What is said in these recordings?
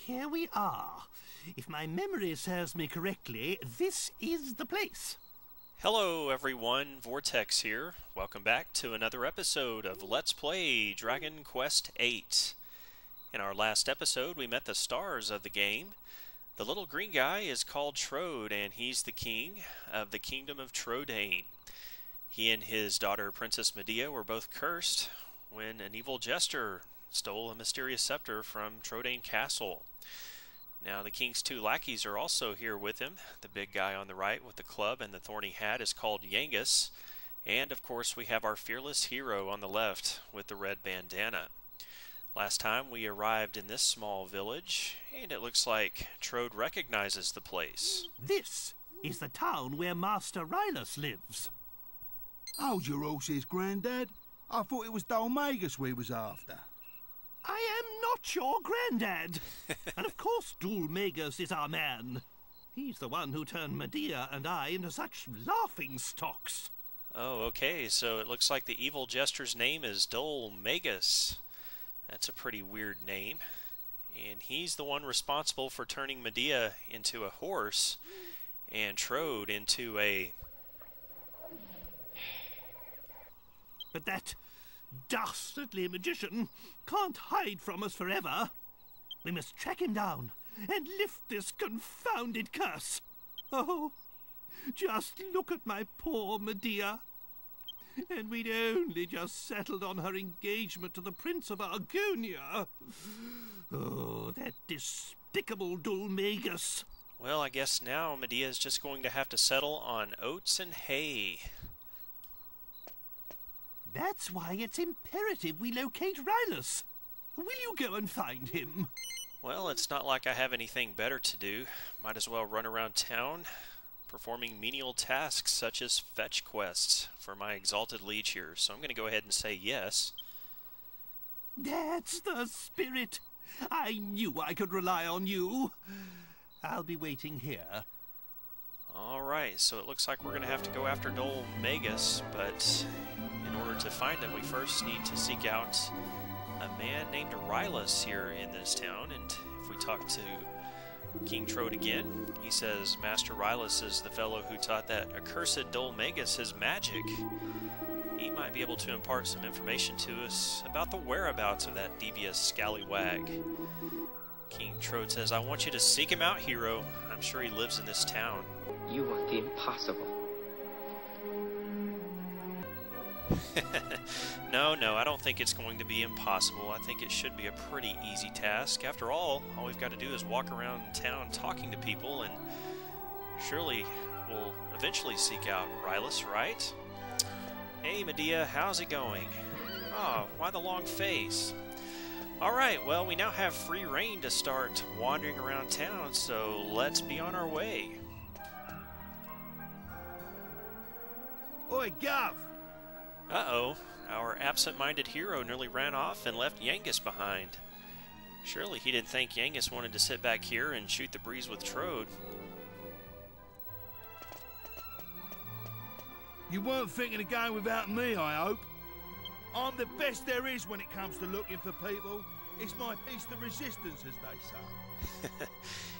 here we are. If my memory serves me correctly, this is the place. Hello everyone, Vortex here. Welcome back to another episode of Let's Play Dragon Quest VIII. In our last episode, we met the stars of the game. The little green guy is called Trode, and he's the king of the kingdom of Trode. He and his daughter, Princess Medea, were both cursed when an evil jester stole a mysterious scepter from Trode Castle. Now the king's two lackeys are also here with him. The big guy on the right with the club and the thorny hat is called Yangus. And of course we have our fearless hero on the left with the red bandana. Last time we arrived in this small village, and it looks like Trode recognizes the place. This is the town where Master Rylus lives. Hold your horses, Grandad. I thought it was Magus we was after. I am not your granddad. And of course Magus is our man. He's the one who turned Medea and I into such laughing stocks. Oh, okay, so it looks like the evil jester's name is Magus. That's a pretty weird name. And he's the one responsible for turning Medea into a horse and Trode into a... But that dastardly magician can't hide from us forever. We must track him down and lift this confounded curse. Oh, just look at my poor Medea. And we'd only just settled on her engagement to the Prince of Argonia. Oh, that despicable Magus. Well, I guess now Medea's just going to have to settle on oats and hay. That's why it's imperative we locate Rylus. Will you go and find him? Well, it's not like I have anything better to do. Might as well run around town, performing menial tasks such as fetch quests for my exalted liege here. So I'm going to go ahead and say yes. That's the spirit. I knew I could rely on you. I'll be waiting here. Alright, so it looks like we're going to have to go after Magus, but in order to find him, we first need to seek out a man named Rylus here in this town. And if we talk to King Trode again, he says Master Rylus is the fellow who taught that accursed Magus his magic. He might be able to impart some information to us about the whereabouts of that devious scallywag. King Trode says, I want you to seek him out, hero. I'm sure he lives in this town. You want the impossible. No, I don't think it's going to be impossible. I think it should be a pretty easy task. After all we've got to do is walk around town talking to people, and surely we'll eventually seek out Rylus, right? Hey Medea, how's it going? Oh, why the long face? Alright, well, we now have free reign to start wandering around town, so let's be on our way. Oi, Gov! Uh-oh, our absent-minded hero nearly ran off and left Yangus behind. Surely he didn't think Yangus wanted to sit back here and shoot the breeze with Trode. You weren't thinking of going without me, I hope. I'm the best there is when it comes to looking for people. It's my piece of resistance, as they say.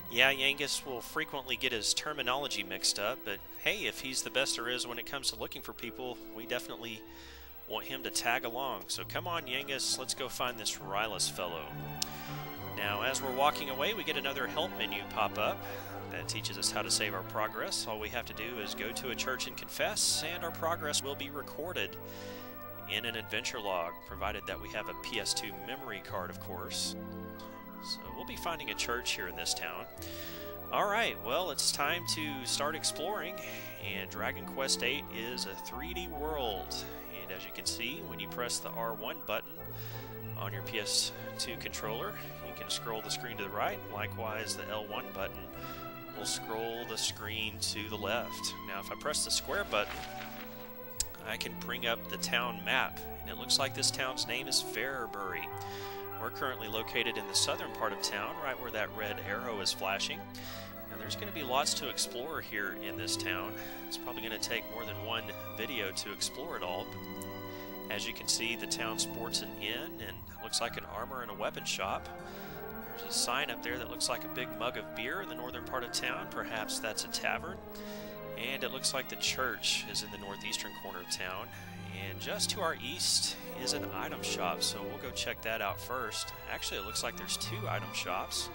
Yeah, Yangus will frequently get his terminology mixed up, but hey, if he's the best there is when it comes to looking for people, we definitely want him to tag along. So come on, Yangus, let's go find this Rylus fellow. Now, as we're walking away, we get another help menu pop up that teaches us how to save our progress. All we have to do is go to a church and confess, and our progress will be recorded in an adventure log, provided that we have a PS2 memory card, of course. So we'll be finding a church here in this town. Alright, well, it's time to start exploring, and Dragon Quest VIII is a 3D world. And as you can see, when you press the R1 button on your PS2 controller, you can scroll the screen to the right. Likewise, the L1 button will scroll the screen to the left. Now, if I press the square button, I can bring up the town map, and it looks like this town's name is Farebury. We're currently located in the southern part of town, right where that red arrow is flashing. Now there's going to be lots to explore here in this town. It's probably going to take more than one video to explore it all. But as you can see, the town sports an inn and looks like an armor and a weapon shop. There's a sign up there that looks like a big mug of beer in the northern part of town. Perhaps that's a tavern. And it looks like the church is in the northeastern corner of town. And just to our east is an item shop, so we'll go check that out first. Actually, it looks like there's 2 item shops.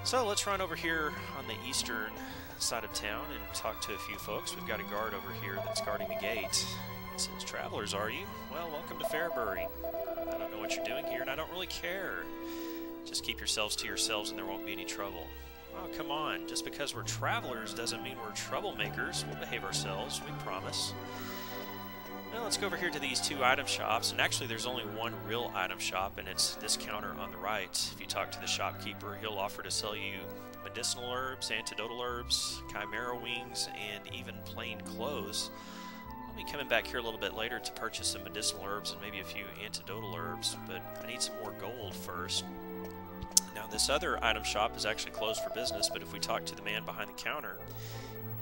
So let's run over here on the eastern side of town and talk to a few folks. We've got a guard over here that's guarding the gate. He says, "Travelers, are you? Well, welcome to Farebury. I don't know what you're doing here, and I don't really care. Just keep yourselves to yourselves and there won't be any trouble." Oh, come on. Just because we're travelers doesn't mean we're troublemakers. We'll behave ourselves, we promise. Well, let's go over here to these 2 item shops, and actually there's only one real item shop, and it's this counter on the right. If you talk to the shopkeeper, he'll offer to sell you medicinal herbs, antidotal herbs, chimera wings, and even plain clothes. I'll be coming back here a little bit later to purchase some medicinal herbs and maybe a few antidotal herbs, but I need some more gold first. Now, this other item shop is actually closed for business, but if we talk to the man behind the counter,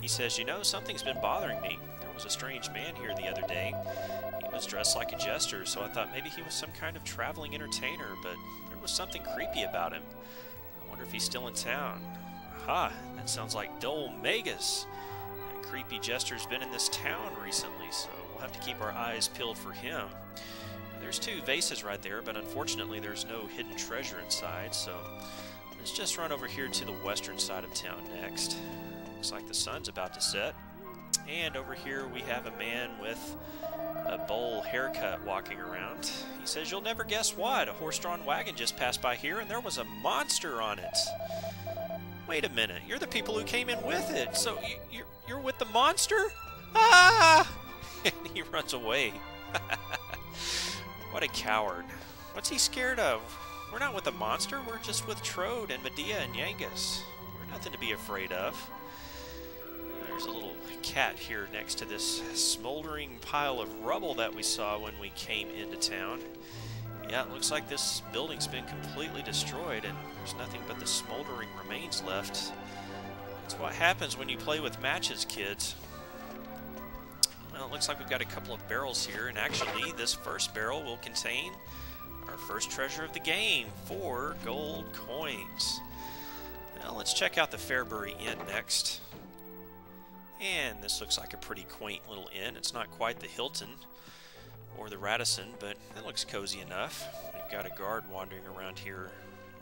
he says, "You know, something's been bothering me. There was a strange man here the other day. He was dressed like a jester, so I thought maybe he was some kind of traveling entertainer, but there was something creepy about him. I wonder if he's still in town." Aha, that sounds like Dole Magus. That creepy jester's been in this town recently, so we'll have to keep our eyes peeled for him. There's 2 vases right there, but unfortunately there's no hidden treasure inside, so let's just run over here to the western side of town next. Looks like the sun's about to set. And over here we have a man with a bowl haircut walking around. He says, "You'll never guess what. A horse-drawn wagon just passed by here, and there was a monster on it." Wait a minute, you're the people who came in with it, so you're with the monster? Ah! And he runs away. What a coward. What's he scared of? We're not with the monster, we're just with Trode and Medea and Yangus. We're nothing to be afraid of. There's a little cat here next to this smoldering pile of rubble that we saw when we came into town. Yeah, it looks like this building's been completely destroyed and there's nothing but the smoldering remains left. That's what happens when you play with matches, kids. Well, it looks like we've got a couple of barrels here, and actually this first barrel will contain our first treasure of the game, 4 gold coins. Well, let's check out the Farebury Inn next. And this looks like a pretty quaint little inn. It's not quite the Hilton or the Radisson, but it looks cozy enough. We've got a guard wandering around here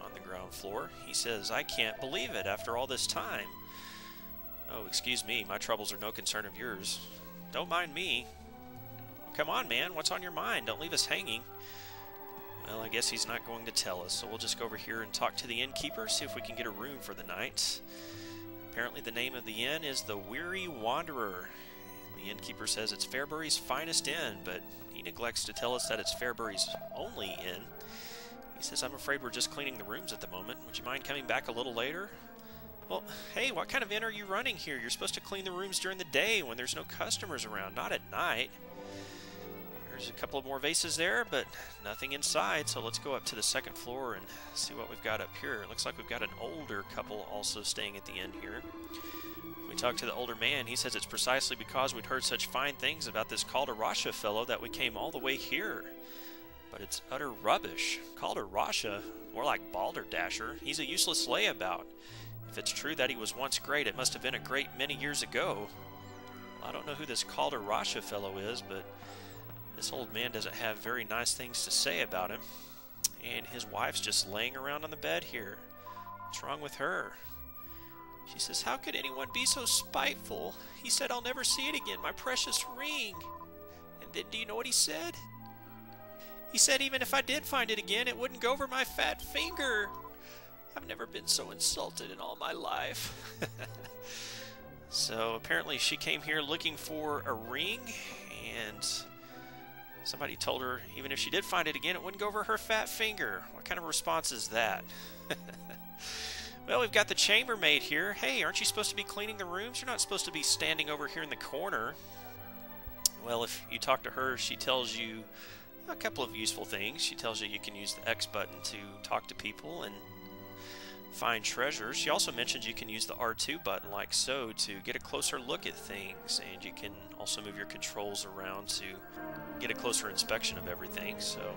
on the ground floor. He says, "I can't believe it after all this time." Oh, excuse me, my troubles are no concern of yours. Don't mind me. Come on, man, what's on your mind? Don't leave us hanging. Well, I guess he's not going to tell us, so we'll just go over here and talk to the innkeeper, see if we can get a room for the night. Apparently the name of the inn is the Weary Wanderer. The innkeeper says it's Farebury's finest inn, but he neglects to tell us that it's Farebury's only inn. He says, "I'm afraid we're just cleaning the rooms at the moment. Would you mind coming back a little later?" Well, hey, what kind of inn are you running here? You're supposed to clean the rooms during the day when there's no customers around, not at night. There's a couple of more vases there, but nothing inside, so let's go up to the 2nd floor and see what we've got up here. It looks like we've got an older couple also staying at the inn here. We talked to the older man. He says it's precisely because we'd heard such fine things about this Calderasha fellow that we came all the way here. But it's utter rubbish. Calderasha, more like Balderdasher. He's a useless layabout. If it's true that he was once great, it must have been a great many years ago. Well, I don't know who this Calderasha fellow is, but this old man doesn't have very nice things to say about him. And his wife's just laying around on the bed here. What's wrong with her? She says, "How could anyone be so spiteful? He said I'll never see it again, my precious ring." And then do you know what he said? He said even if I did find it again, it wouldn't go over my fat finger. I've never been so insulted in all my life. So apparently she came here looking for a ring, and somebody told her even if she did find it again, it wouldn't go over her fat finger. What kind of response is that? Well, we've got the chambermaid here. Hey, aren't you supposed to be cleaning the rooms? You're not supposed to be standing over here in the corner. Well, if you talk to her, she tells you a couple of useful things. She tells you you can use the X button to talk to people and find treasures. She also mentions you can use the R2 button like so to get a closer look at things, and you can also move your controls around to get a closer inspection of everything. So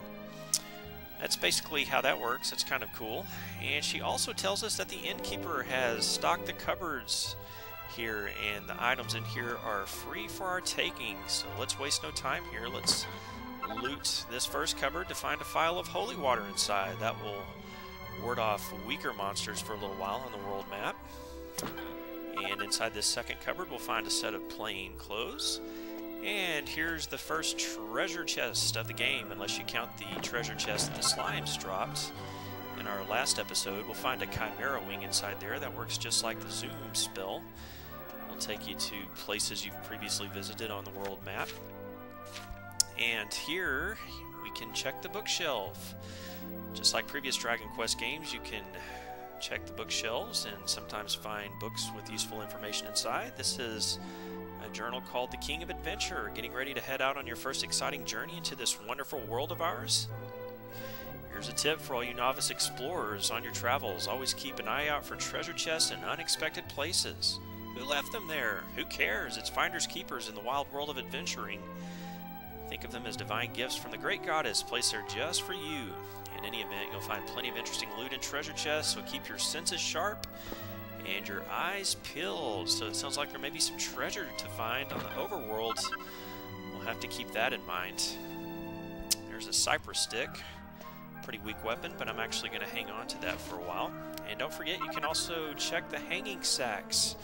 That's basically how that works. It's kind of cool. And she also tells us that the innkeeper has stocked the cupboards here, and the items in here are free for our taking. So let's waste no time here. Let's loot this first cupboard to find a phial of holy water inside. That will ward off weaker monsters for a little while on the world map. And inside this second cupboard we'll find a set of plain clothes. And here's the first treasure chest of the game, unless you count the treasure chest that the slimes dropped in our last episode. We'll find a chimera wing inside there that works just like the zoom spell. It'll take you to places you've previously visited on the world map. And here we can check the bookshelf. Just like previous Dragon Quest games, you can check the bookshelves and sometimes find books with useful information inside. This is a journal called The King of Adventure, getting ready to head out on your first exciting journey into this wonderful world of ours. Here's a tip for all you novice explorers on your travels. Always keep an eye out for treasure chests in unexpected places. Who left them there? Who cares? It's finders keepers in the wild world of adventuring. Think of them as divine gifts from the great goddess placed there just for you. In any event, you'll find plenty of interesting loot and treasure chests, so keep your senses sharp and your eyes peeled. So it sounds like there may be some treasure to find on the overworld. We'll have to keep that in mind. There's a cypress stick. Pretty weak weapon, but I'm actually going to hang on to that for a while. And don't forget, you can also check the hanging sacks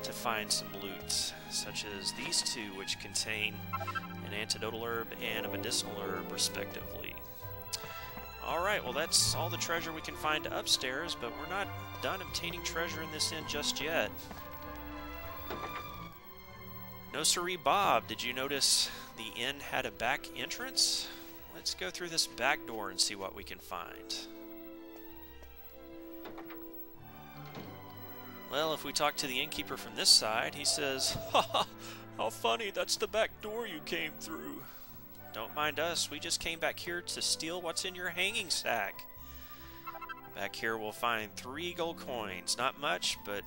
to find some loot, such as these two, which contain an antidotal herb and a medicinal herb, respectively. Alright, well that's all the treasure we can find upstairs, but we're not done obtaining treasure in this inn just yet. No siree, Bob. Did you notice the inn had a back entrance? Let's go through this back door and see what we can find. Well, if we talk to the innkeeper from this side, he says, "Ha ha, how funny, that's the back door you came through." Don't mind us, we just came back here to steal what's in your hanging sack. Back here we'll find 3 gold coins. Not much, but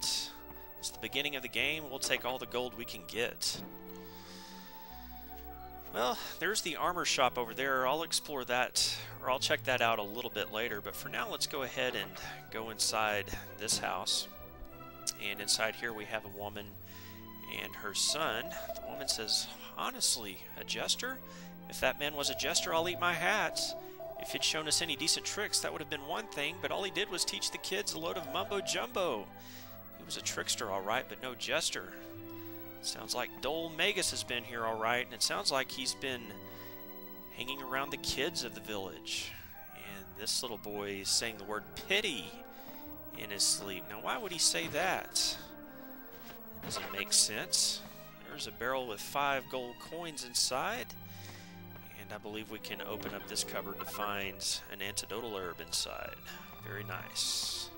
it's the beginning of the game. We'll take all the gold we can get. Well, there's the armor shop over there. I'll explore that, or I'll check that out a little bit later. But for now, let's go ahead and go inside this house. And inside here we have a woman and her son. The woman says, "Honestly, a jester? If that man was a jester, I'll eat my hat. If he'd shown us any decent tricks, that would have been one thing, but all he did was teach the kids a load of mumbo-jumbo. He was a trickster, all right, but no jester. Sounds like Dole Magus has been here, all right, and it sounds like he's been hanging around the kids of the village." And this little boy is saying the word pity in his sleep. Now, why would he say that? That doesn't make sense. There's a barrel with 5 gold coins inside. And I believe we can open up this cupboard to find an antidotal herb inside. Very nice.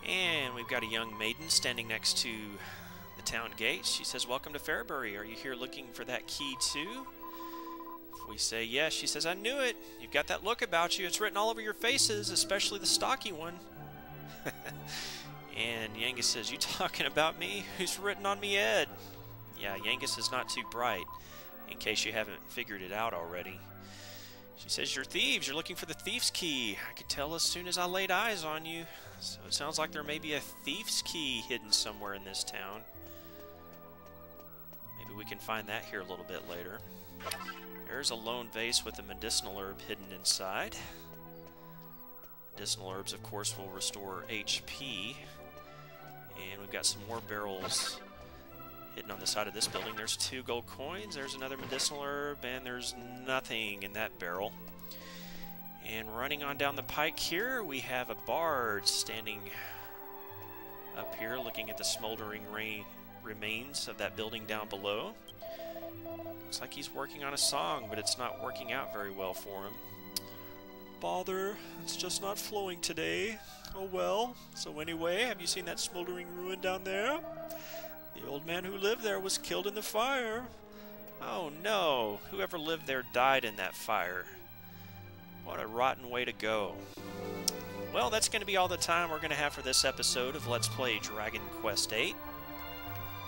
And we've got a young maiden standing next to the town gates. She says, "Welcome to Farebury. Are you here looking for that key too?" If we say yes, she says, "I knew it. You've got that look about you. It's written all over your faces, especially the stocky one." And Yangus says, "You talking about me? Who's written on me, Ed?" Yeah, Yangus is not too bright, in case you haven't figured it out already. She says, "You're thieves. You're looking for the thief's key. I could tell as soon as I laid eyes on you. So it sounds like there may be a thief's key hidden somewhere in this town. Maybe we can find that here a little bit later." There's a lone vase with a medicinal herb hidden inside. Medicinal herbs, of course, will restore HP. And we've got some more barrels hidden on the side of this building. There's 2 gold coins, there's another medicinal herb, and there's nothing in that barrel. And running on down the pike here, we have a bard standing up here looking at the smoldering remains of that building down below. Looks like he's working on a song, but it's not working out very well for him. "Bother, it's just not flowing today. Oh well. So anyway, have you seen that smoldering ruin down there? The old man who lived there was killed in the fire. Oh no, whoever lived there died in that fire. What a rotten way to go." Well, that's going to be all the time we're going to have for this episode of Let's Play Dragon Quest VIII.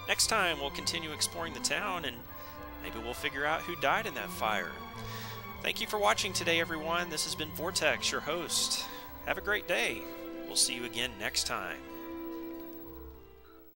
Next time, we'll continue exploring the town and Maybe we'll figure out who died in that fire. Thank you for watching today, everyone. This has been Vortex, your host. Have a great day. We'll see you again next time.